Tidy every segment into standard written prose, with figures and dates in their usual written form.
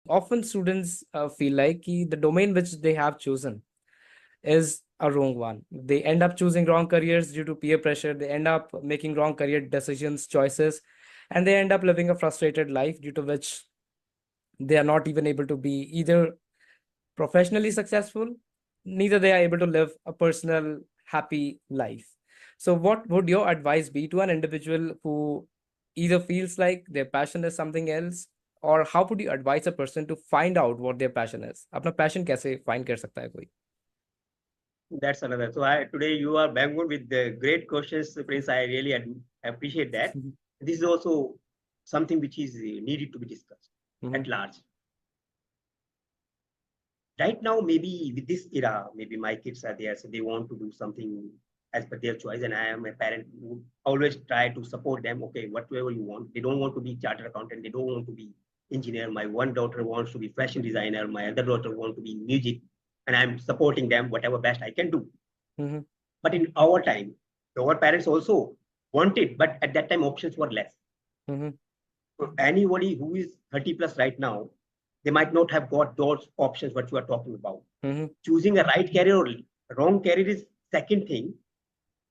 often students feel like the domain which they have chosen is a wrong one. They end up choosing wrong careers due to peer pressure. They end up making wrong career decisions, choices, and they end up living a frustrated life due to which they are not even able to be either professionally successful, neither they are able to live a personal happy life. So what would your advice be to an individual who either feels like their passion is something else, or how would you advise a person to find out what their passion is? अपना passion कैसे find कर सकता है कोई? That's another. So today you are bang on with the great questions, Prince. I really appreciate that. This is also something which is needed to be discussed at large. Right now, maybe with this era, maybe my kids are there, so they want to do something as per their choice. And I am a parent who always try to support them. Okay, whatever you want. They don't want to be chartered accountant. They don't want to be engineer. My one daughter wants to be fashion designer. My other daughter wants to be music. And I'm supporting them whatever best I can do. But in our time, our parents also wanted, but at that time options were less. So anybody who is 30 plus right now, they might not have got those options what you are talking about. Choosing a right career or wrong career is second thing.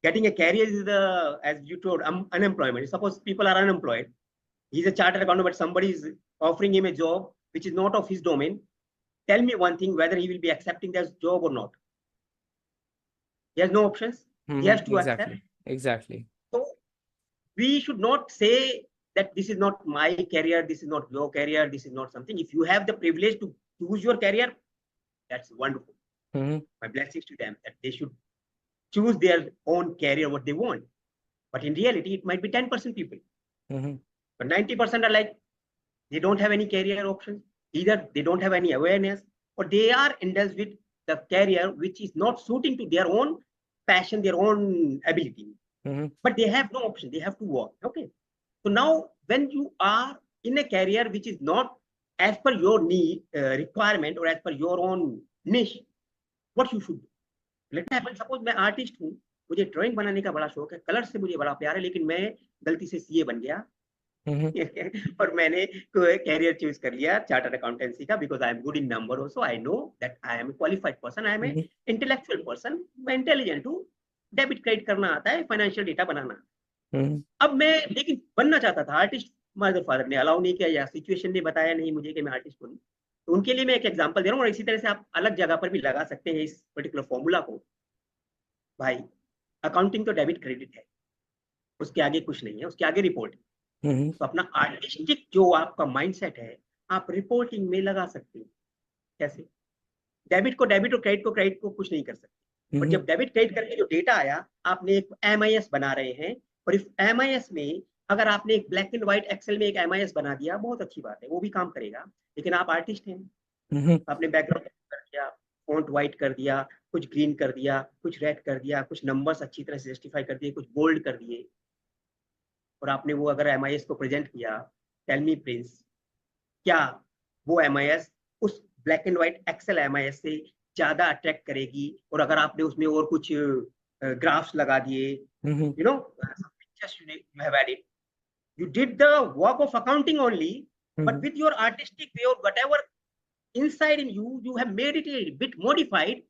Getting a career is the, as you told, unemployment. Suppose people are unemployed. He's a chartered accountant, but somebody is offering him a job which is not of his domain. Tell me one thing, whether he will be accepting that job or not. He has no options. He has to accept. Exactly. So we should not say that this is not my career, this is not your career, this is not something. If you have the privilege to choose your career, that's wonderful. My blessings to them that they should choose their own career, what they want. But in reality, it might be 10% people. But 90% are like, they don't have any career options. Either they don't have any awareness, or they are indulged with the career which is not suiting to their own passion, their own ability. But they have no option. They have to work. Okay. So now, when you are in a career which is not as per your need, requirement, or as per your own niche, what you should do? Let me suppose मैं artist हूँ, मुझे drawing बनाने का बड़ा शौक है, colour से मुझे बड़ा प्यार है, लेकिन मैं गलती से सीए बन गया और मैंने कैरियर चूज कर लिया चार्टर्ड अकाउंटेंसी का, because I am good in number also, I know that I am qualified person, I am intellectual person, मैं इंटेलिजेंट हूँ, डेबिट क्रेडिट करना आता है, फाइनेंशियल डेटा बनाना। अब मैं लेकिन बनना चाहता था आर्टिस्ट, मदर फादर ने अलाउ नहीं किया या सिचुएशन ने बताया नहीं मुझे कि मैं आर्टिस्ट बनूं। तो उनके लिए मैं एक एग्जांपल दे रहा हूँ, और इसी तरह से आप अलग जगह पर भी लगा सकते हैं इस पर्टिकुलर फॉर्मूला को। भाई अकाउंटिंग तो डेबिट क्रेडिट है, उसके आगे कुछ नहीं है, उसके आगे रिपोर्ट। तो अपना आर्टिस्टिक जो आपका माइंडसेट है आप रिपोर्टिंग में लगा सकते हैं। कैसे? डेबिट को डेबिट और क्रेडिट को कुछ नहीं कर सकते। और जब डेबिट क्रेडिट करके जो डेटा आया, आपने एक एमआईएस बना रहे हैं, और इस एमआईएस में अगर आपने एक ब्लैक एंड व्हाइट एक्सेल में एक एमआईएस बना दिया, बहुत अच्छी बात है, वो भी काम करेगा। लेकिन आप आर्टिस्ट हैं, आपने बैकग्राउंड कर दिया, फॉन्ट व्हाइट कर दिया, कुछ ग्रीन कर दिया, कुछ रेड कर दिया, कुछ नंबर्स अच्छी तरह से जस्टिफाई कर दिए, कुछ बोल्ड कर दिए, और आपने वो अगर एमआईएस को प्रेजेंट किया, टेल मी प्रिंस, क्या वो एमआईएस उस black and white excel MIS से ज्यादा अट्रैक्ट करेगी? और अगर आपने उसमें और कुछ ग्राफ्स लगा दिए, you know, you have added, you did the work of accounting only, but with your artistic way or whatever inside in you, you have made it a bit modified.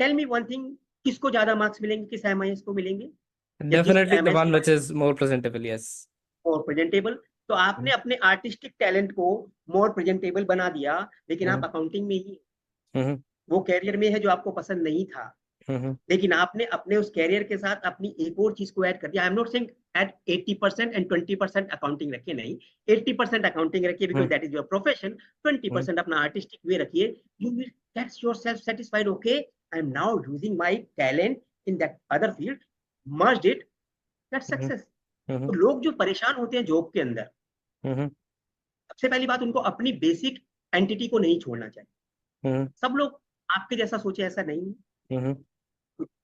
Tell me one thing, किसको ज्यादा marks मिलेंगे, किस MIS को मिलेंगे? Definitely the one which is more presentable, yes. और presentable. तो आपने अपने आर्टिस्टिक टैलेंट को मोर प्रेजेंटेबल बना दिया, लेकिन आप अकाउंटिंग में ही, वो कैरियर में है जो आपको पसंद नहीं था, लेकिन आपने अपने उस कैरियर के साथ अपनी एक और चीज को ऐड कर दिया। I am not saying at 80% and 20% accounting रखिए, नहीं, 80% अकाउंटिंग रखिए because that is your profession, 20% अपना आर्टिस्टिक वे रखिए। You will get yourself satisfied, okay I am now using my talent in that other field, merged it, that's success. तो लोग जो परेशान होते हैं जॉब के अंदर, सबसे पहली बात, उनको अपनी बेसिक एंटिटी को नहीं छोड़ना चाहिए। सब लोग आपके जैसा सोचे ऐसा नहीं है।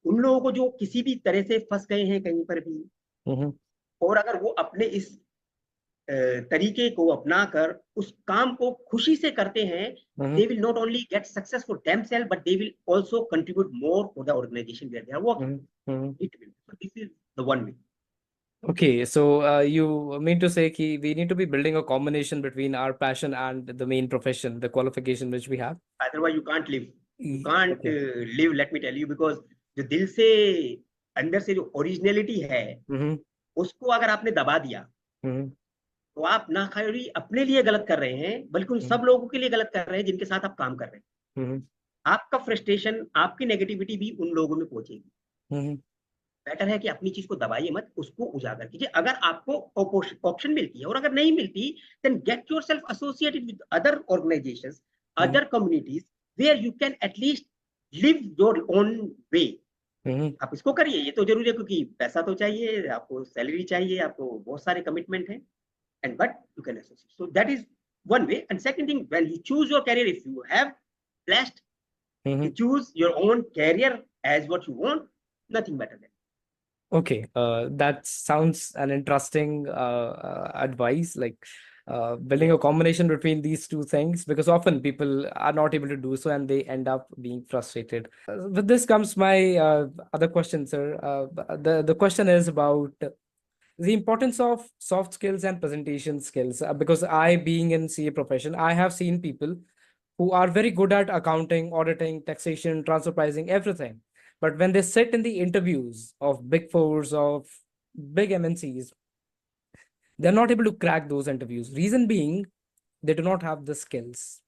उन लोगों को जो किसी भी तरह से फंस गए हैं कहीं पर भी, और अगर वो अपने इस तरीके को अपनाकर उस काम को खुशी से करते हैं, they will not only get success for themselves, but they will also contribute more for the organization where they are working. It will. So this is the one way. Okay, so you mean to say कि we need to be building a combination between our passion and the main profession, the qualification which we have. Otherwise you can't live. You can't Okay. live, let me tell you, because जो दिल से अंदर से जो originality है Mm-hmm. उसको अगर आपने दबा दिया Mm-hmm. तो आप ना खाली अपने लिए गलत कर रहे हैं बल्कि उन सब लोगों के लिए गलत कर रहे हैं जिनके साथ आप काम कर रहे हैं। Mm-hmm. आपका फ्रस्ट्रेशन, आपकी नेगेटिविटी भी उन लोगों में पहुंचेगी। Mm-hmm. बेटर है कि अपनी चीज को दबाइए मत, उसको उजागर कीजिए। अगर आपको ऑप्शन मिलती है और अगर नहीं मिलती, then get yourself associated with other organisations, Mm-hmm. Other communities where you can at least live your own way. Mm-hmm. आप इसको करिए, ये तो जरूरी है क्योंकि पैसा तो चाहिए आपको, सैलरी चाहिए आपको, बहुत सारे कमिटमेंट है, and but you can associate. So that is one way. And second thing, when you choose your career, if you have blessed Mm-hmm. to choose your own career as what you want, nothing better than. Okay, that sounds an interesting advice, like building a combination between these two things, because often people are not able to do so and they end up being frustrated. With this comes my other question, sir. The question is about the importance of soft skills and presentation skills, because I, being in CA profession, I have seen people who are very good at accounting, auditing, taxation, transfer pricing, everything. But when they sit in the interviews of big fours, of big MNCs, they're not able to crack those interviews. Reason being, they do not have the skills.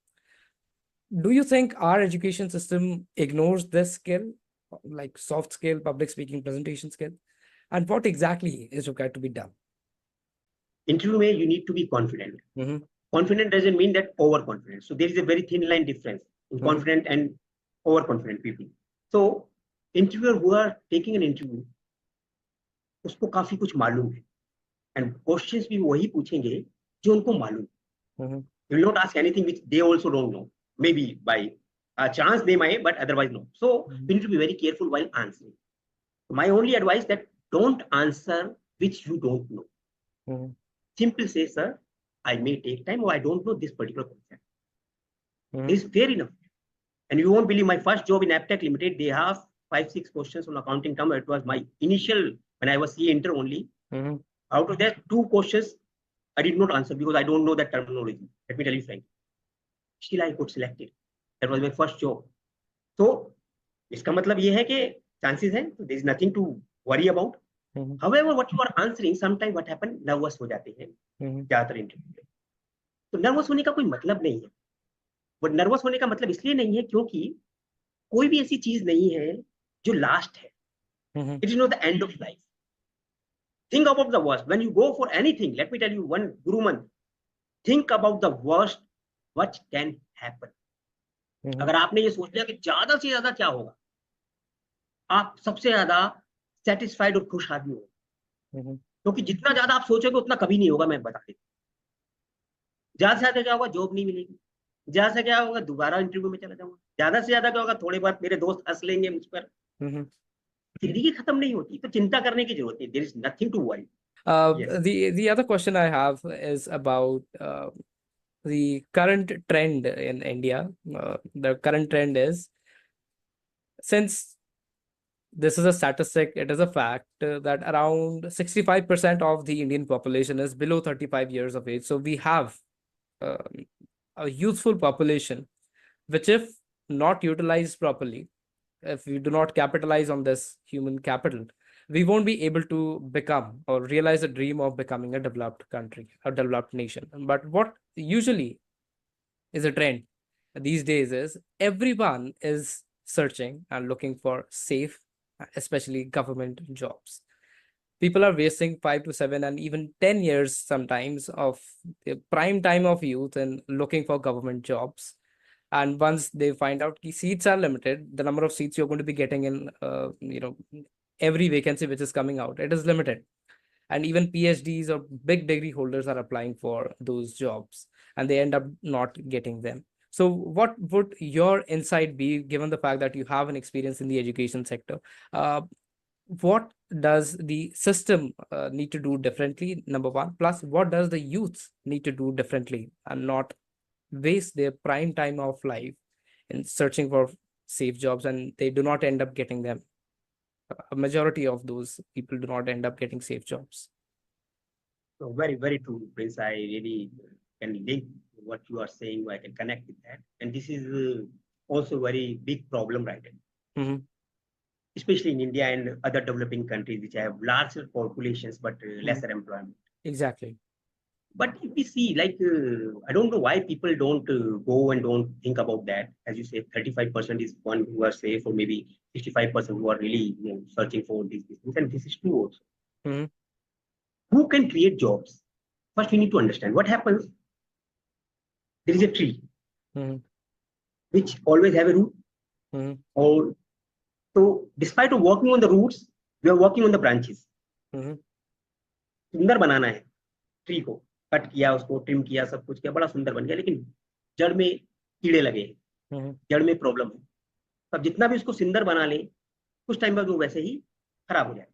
Do you think our education system ignores this skill, like soft skill, public speaking, presentation skill? And what exactly is required to be done? Interview में you need to be confident. Mm-hmm. Confident doesn't mean that overconfident. So there is a very thin line difference in confident and overconfident people. So interviewer who are taking an interview, उसको काफी कुछ मालूम है, and questions भी वही पूछेंगे जो उनको मालूम। You will not ask anything which they also don't know. Maybe by a chance they might, but otherwise no. So you need to be very careful while answering. My only advice that don't answer which you don't know. Simple say, sir, I may take time or I don't know this particular concept. This is fair enough. And you won't believe, my first job in Aptech Limited, they have 5-6 questions on accounting term. It was my initial, when I was CA inter only. Out of that, 2 questions I did not answer because I don't know that terminology. Let me tell you frankly. Still I got selected. That was my first job. So इसका मतलब ये है कि chances है, so there is nothing to worry about. However, what you are answering, sometimes what happen, nervous हो जाते हैं ज्यादातर इंटरव्यू में। तो नर्वस होने का कोई मतलब नहीं है। वो नर्वस होने का मतलब इसलिए नहीं है क्योंकि कोई भी ऐसी चीज नहीं है जो लास्ट है। It is not the end of life. Think about the worst when you go for anything. Let me tell you one guru mantra, think about the worst what can happen. अगर आपने ये सोच लिया कि ज्यादा से ज्यादा क्या होगा, आप सबसे ज्यादा सेटिस्फाइड और खुश आदमी हो, क्योंकि जितना ज्यादा आप सोचोगे उतना कभी नहीं होगा। मैं बता देता हूं, ज्यादा से ज्यादा क्या होगा, जॉब नहीं मिलेगी। ज्यादा से क्या होगा, दोबारा इंटरव्यू में चला जाऊंगा। ज्यादा से ज्यादा क्या होगा, थोड़े बहुत मेरे दोस्त हंस लेंगे मुझ पर। जिंदगी खत्म नहीं होती, तो चिंता करने की जरूरत नहीं। There is nothing to worry. Yes. The other question I have is about the current trend in India. The current trend is, since this is a statistic, it is a fact that around 65% of the Indian population is below 35 years of age. So we have uh, a youthful population, which, if not utilized properly, if we do not capitalize on this human capital, we won't be able to become or realize the dream of becoming a developed country, a developed nation. But what usually is a trend these days is everyone is searching and looking for safe, especially government jobs. People are wasting 5 to 7 and even 10 years sometimes of the prime time of youth in looking for government jobs. And once they find out the seats are limited, the number of seats you're going to be getting in, every vacancy which is coming out, it is limited. And even PhDs or big degree holders are applying for those jobs and they end up not getting them. So what would your insight be, given the fact that you have an experience in the education sector? What does the system need to do differently, number one? Plus, what does the youth need to do differently and not waste their prime time of life in searching for safe jobs and they do not end up getting them? A majority of those people do not end up getting safe jobs. So very true, Prince. I really can link what you are saying. I can connect with that, and this is also very big problem right now, Mm-hmm. especially in India and other developing countries which have larger populations but lesser employment. Exactly. But if we see, like, I don't know why people don't go and don't think about that. As you say, 35% is one who are safe, or maybe 65% who are really searching for these things. And this is true also. Mm-hmm. Who can create jobs? First, we need to understand what happens. There is a tree Mm-hmm. which always have a root. Mm-hmm. Or so, despite of working on the roots, we are working on the branches. Mm-hmm. सुंदर बनाना है tree को, cut किया, उसको trim किया, सब कुछ किया, बड़ा सुंदर बन गया, लेकिन जड़ में कीड़े लगे, Mm-hmm. जड़ में प्रॉब्लम है। तब जितना भी उसको सुंदर बना ले, कुछ टाइम बाद वो वैसे ही खराब हो जाए।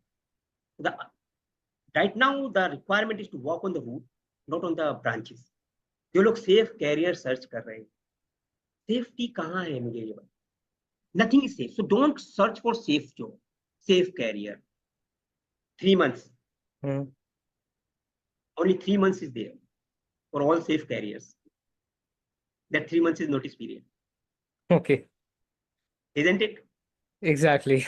Right now the requirement is to work on the root, not on the branches. जो लोग सेफ कैरियर सर्च कर रहे हैं, सेफ्टी कहाँ है मुझे ये बताओ? Nothing is safe, so don't search for safe job, safe career. 3 months, Mm-hmm. only 3 months is there for all safe carriers. That 3 months is notice period, Okay. isn't it? Exactly.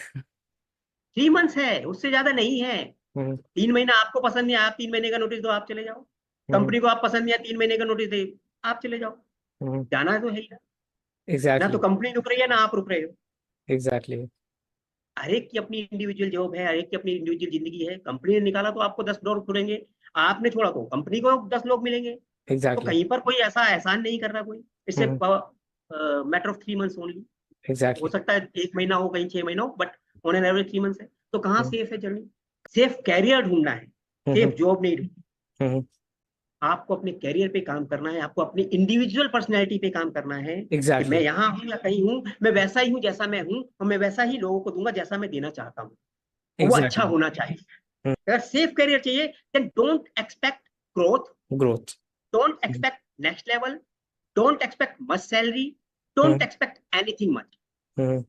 3 months है, उससे ज्यादा नहीं है। Mm-hmm. 3 महीना आपको पसंद नहीं, आप 3 महीने का नोटिस दो, आप चले जाओ। Mm-hmm. कंपनी को आप पसंद नहीं है, 3 महीने का नोटिस दे, आप चले जाओ। Mm-hmm. जाना तो है ही ना। ना तो Exactly. कंपनी रुक रही है, ना आप रुक रहे हो। Exactly. हर एक की अपनी इंडिविजुअल जॉब है, हर एक की अपनी इंडिविजुअल जिंदगी है। कंपनी ने निकाला तो आपको 10 डोर खुलेंगे, आपने छोड़ा तो कंपनी को 10 लोग मिलेंगे। तो Exactly. कहीं पर कोई ऐसा एहसान नहीं कर रहा कोई। It's a Mm-hmm. Matter of 3 months only. हो Exactly. सकता है 1 महीना हो, कहीं 6 महीना हो, but on an average 3 months है। तो कहाँ Mm-hmm. सेफ है जर्नी? सेफ कैरियर ढूंढना है, सेफ Mm-hmm. जॉब नहीं ढूंढना। Mm-hmm. आपको अपने कैरियर पे काम करना है, आपको अपनी इंडिविजुअल पर्सनैलिटी पे काम करना है कि मैं Exactly. यहाँ हूँ या कहीं हूँ, मैं वैसा ही हूँ जैसा मैं हूँ, और मैं वैसा ही लोगों को दूंगा जैसा मैं देना चाहता हूँ। वो अच्छा Exactly. होना चाहिए। अगर सेफ करियर चाहिए, then don't expect growth, Growth. Don't Mm-hmm. Expect next level, don't expect much salary, don't expect anything much. Mm-hmm.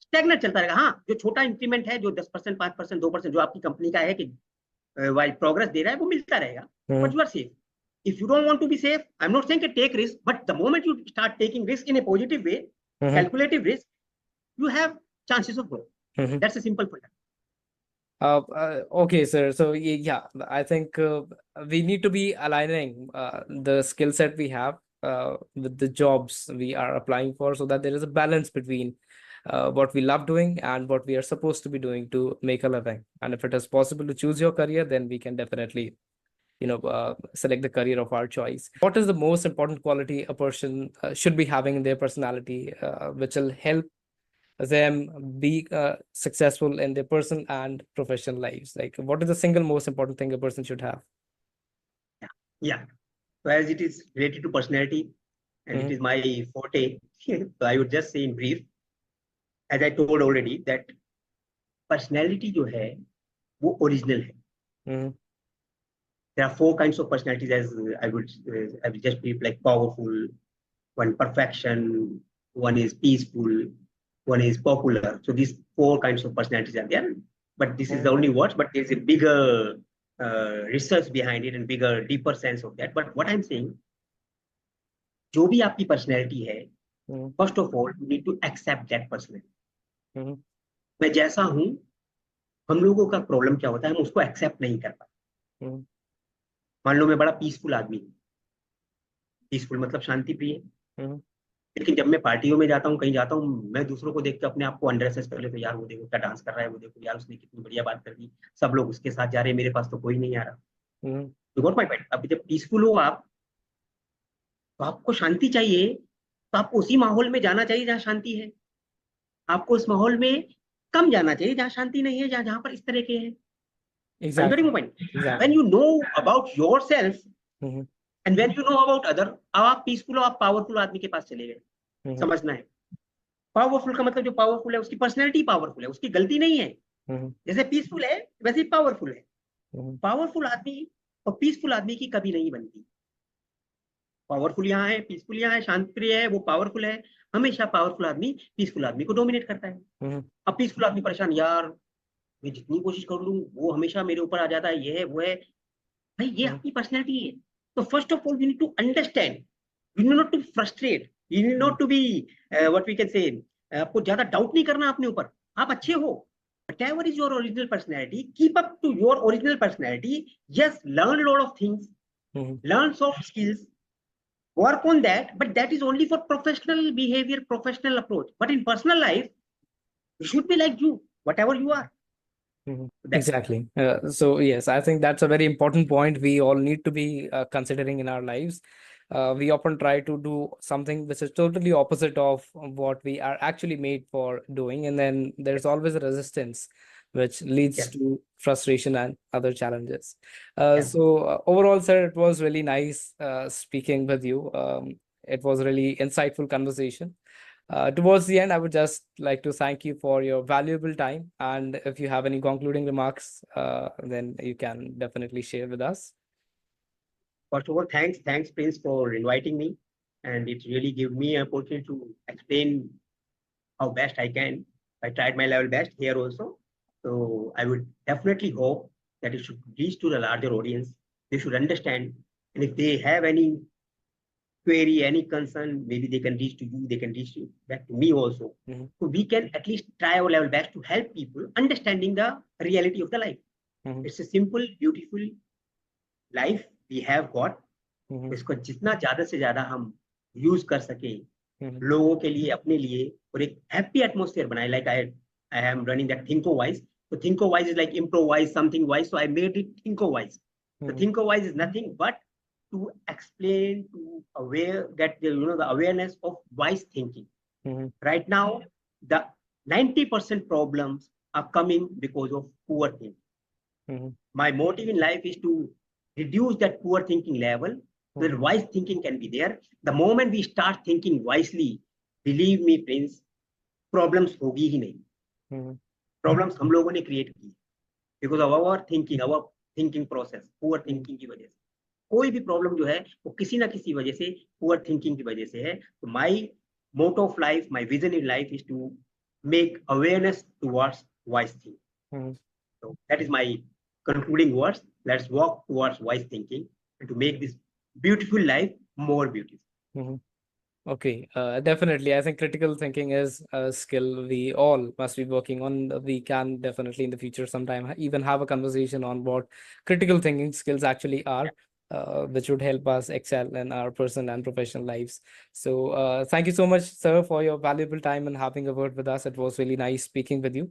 Stagnant चलता रहेगा। हाँ, जो छोटा इंक्रीमेंट है, जो 10%, 5%, 2% जो आपकी कंपनी का है कि वाइल प्रोग्रेस दे रहा है, वो मिलता रहेगा, Mm-hmm. But you are safe. If you don't want to be safe, I'm not saying to take risk, but the moment you start taking risk in a positive way, Mm-hmm. calculative risk, you have chances of growth. Mm-hmm. That's a simple point. Okay, sir. So yeah, I think we need to be aligning the skill set we have with the jobs we are applying for, so that there is a balance between what we love doing and what we are supposed to be doing to make a living. And if it is possible to choose your career, then we can definitely, select the career of our choice. What is the most important quality a person should be having in their personality, which will help them be successful in their personal and professional lives? Like, what is the single most important thing a person should have? Yeah. So as it is related to personality, and it Mm-hmm. is my forte, so I would just say in brief, as I told already, that personality जो है, वो original है. Mm-hmm. There are 4 kinds of personalities, as I would just be like powerful, one perfection, one is peaceful, one is popular. So these 4 kinds of personalities are there. But this is the only words, but there's a bigger research behind it and bigger, deeper sense of that. But what I'm saying, जो भी आपकी personality है, first of all, you need to accept that personality. Mm-hmm. मैं जैसा हूँ, हम लोगों का प्रॉब्लम क्या होता है, हम उसको एक्सेप्ट नहीं कर पाते। Mm-hmm. मान लो मैं बड़ा पीसफुल आदमी हूँ, पीसफुल मतलब शांति प्रिय, Mm-hmm. लेकिन जब मैं पार्टियों में जाता हूँ, कहीं जाता हूँ, मैं दूसरों को देख के अपने आप को अंडरएसेस कर लेता हूँ, यार वो देखो क्या डांस कर रहा है, वो देखो यार उसने कितनी बढ़िया बात कर दी, सब लोग उसके साथ जा रहे हैं, मेरे पास तो कोई नहीं आ रहा। Mm-hmm. You got my point? अभी जब पीसफुल हो आप, तो आपको शांति चाहिए, तो आपको उसी माहौल में जाना चाहिए जहाँ शांति है। आपको उस माहौल में कम जाना चाहिए जहाँ शांति नहीं है, जहाँ पर इस तरह के हैं। I'm getting Exactly. my point. Exactly. When you know about yourself Mm-hmm. and when you know about other, अब आप पीसफुल हो, आप पावरफुल आदमी के पास चले गए। Mm-hmm. समझना है, पावरफुल का मतलब जो पावरफुल है उसकी पर्सनैलिटी पावरफुल है, उसकी गलती नहीं है। Mm-hmm. जैसे पीसफुल है वैसे ही पावरफुल है। Mm-hmm. पावरफुल आदमी और पीसफुल आदमी की कभी नहीं बनती। पावरफुल यहाँ है, पीसफुल यहाँ है, शांत प्रिय है, वो पावरफुल है। हमेशा पावरफुल आदमी पीसफुल आदमी को डोमिनेट करता है। Mm-hmm. अब पीसफुल आदमी परेशान, यार मैं जितनी कोशिश कर लूं वो हमेशा मेरे ऊपर आ जाता है, ये है वो है। भाई ये आपकी पर्सनैलिटी है. तो first of all we need to understand, we need not to frustrate, we need not to be what we can say, आपको ज्यादा डाउट नहीं करना अपने ऊपर. आप अच्छे हो, whatever is your original personality, keep up to your original personality. Yes, learn a lot of things, learn soft skills, work on that, but that is only for professional behavior, professional approach. But in personal life, you should be like you, whatever you are. That's Exactly. So yes, I think that's a very important point we all need to be considering in our lives. We often try to do something which is totally opposite of what we are actually made for doing, and then there's always a resistance, which leads yeah, to frustration and other challenges. yeah. Overall, sir, it was really nice speaking with you. It was a really insightful conversation. Towards the end, I would just like to thank you for your valuable time. And if you have any concluding remarks, then you can definitely share with us. First of all, thanks, Prince, for inviting me, and it really gave me an opportunity to explain how best I can. I tried my level best here also. So I would definitely hope that it should reach to the larger audience. They should understand, and if they have any query, any concern, maybe they can reach to you, they can reach to back to me also. So we can at least try our level best to help people understanding the reality of the life. It's a simple, beautiful life we have got. इसको जितना ज्यादा से ज्यादा हम use कर सके लोगों के लिए, अपने लिए, और एक हैप्पी एटमोस्फेयर बनाए. Like I am running that ThinkOwise. So ThinkOwise is like improvise something wise. So I made it ThinkOwise. So ThinkOwise is nothing but to explain, to aware, get the, the awareness of wise thinking. Right now, the 90% problems are coming because of poor thinking. My motive in life is to reduce that poor thinking level so that wise thinking can be there. The moment we start thinking wisely, believe me, Prince, problems होगी ही नहीं. Problems हम लोगों ने create की because of our thinking process, poor thinking की वजह से. कोई भी प्रॉब्लम जो है वो किसी ना किसी वजह से पुअर थिंकिंग की वजह से है. तो my motto of life, my vision in life is to make awareness towards wise thinking. So that is my concluding words. Let's walk towards wise thinking and to make this beautiful life more beautiful. Okay, definitely. I think critical thinking is a skill we all must be working on. We can definitely in the future sometime even have a conversation on what critical thinking skills actually are, which would help us excel in our personal and professional lives. So thank you so much, sir, for your valuable time and having a word with us. It was really nice speaking with you.